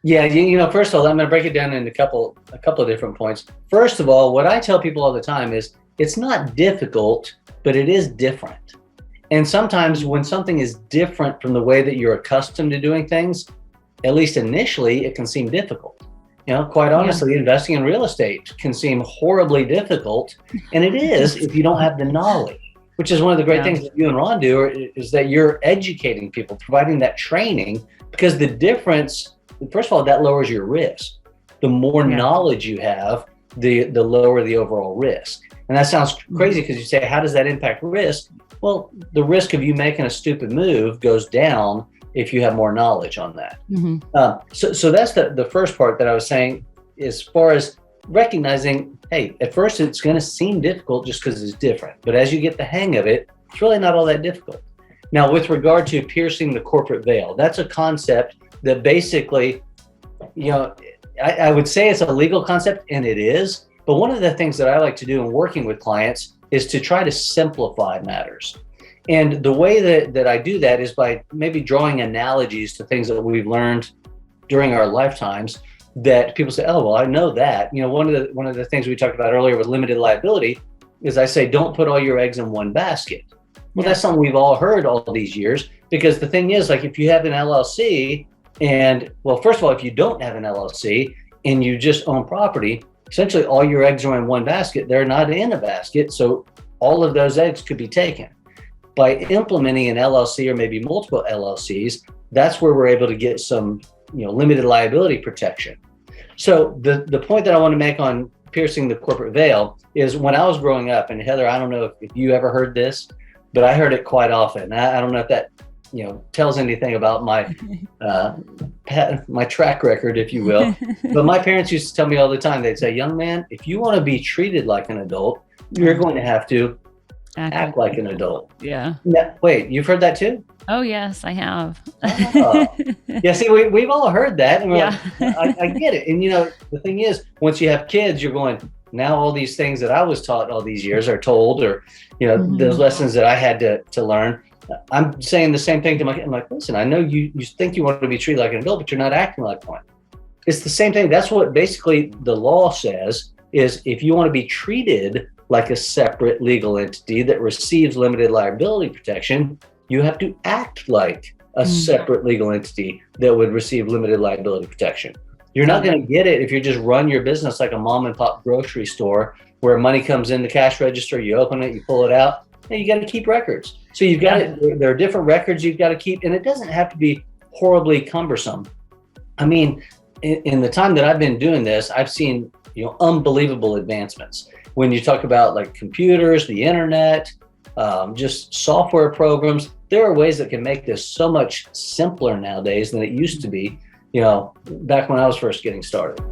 Yeah, first of all, I'm going to break it down into a couple of different points. First of all, what I tell people all the time is it's not difficult, but it is different. And sometimes when something is different from the way that you're accustomed to doing things, at least initially, it can seem difficult. Quite honestly, investing in real estate can seem horribly difficult, and it is if you don't have the knowledge, which is one of the great things that you and Ron do is that you're educating people, providing that training, because the difference, first of all, that lowers your risk. The more knowledge you have, the lower the overall risk. And that sounds crazy because you say, how does that impact risk? Well, the risk of you making a stupid move goes down if you have more knowledge on that. So that's the first part that I was saying, as far as recognizing, hey, at first it's going to seem difficult just because it's different. But as you get the hang of it, it's really not all that difficult. Now, with regard to piercing the corporate veil, that's a concept that basically, I would say it's a legal concept, and it is. But one of the things that I like to do in working with clients is to try to simplify matters. And the way that I do that is by maybe drawing analogies to things that we've learned during our lifetimes that people say, oh, well, I know that. One of the things we talked about earlier with limited liability is I say, don't put all your eggs in one basket. Well, that's something we've all heard all these years, because the thing is, like, if you have an LLC and, well, first of all, if you don't have an LLC and you just own property, essentially all your eggs are in one basket. They're not in a basket. So all of those eggs could be taken. By implementing an LLC or maybe multiple LLCs, that's where we're able to get some, limited liability protection. So the point that I want to make on piercing the corporate veil is, when I was growing up, and Heather, I don't know if you ever heard this, but I heard it quite often. I don't know if that, tells anything about my my track record, if you will. But my parents used to tell me all the time, they'd say, young man, if you want to be treated like an adult, you're going to have to act like an adult. Yeah. Wait, you've heard that too? Oh, yes, I have. Yeah, see, we've all heard that. And I get it. And, the thing is, once you have kids, you're going, now all these things that I was taught all these years are told, or, those lessons that I had to learn. I'm saying the same thing to my kid. I'm like, listen, I know you think you want to be treated like an adult, but you're not acting like one. It's the same thing. That's what basically the law says, is if you want to be treated like a separate legal entity that receives limited liability protection, you have to act like a separate legal entity that would receive limited liability protection. You're not going to get it if you just run your business like a mom and pop grocery store where money comes in the cash register, you open it, you pull it out, and you got to keep records. So you've got to, there are different records you've got to keep, and it doesn't have to be horribly cumbersome. I mean, in the time that I've been doing this, I've seen, unbelievable advancements. When you talk about like computers, the internet, just software programs, there are ways that can make this so much simpler nowadays than it used to be, back when I was first getting started.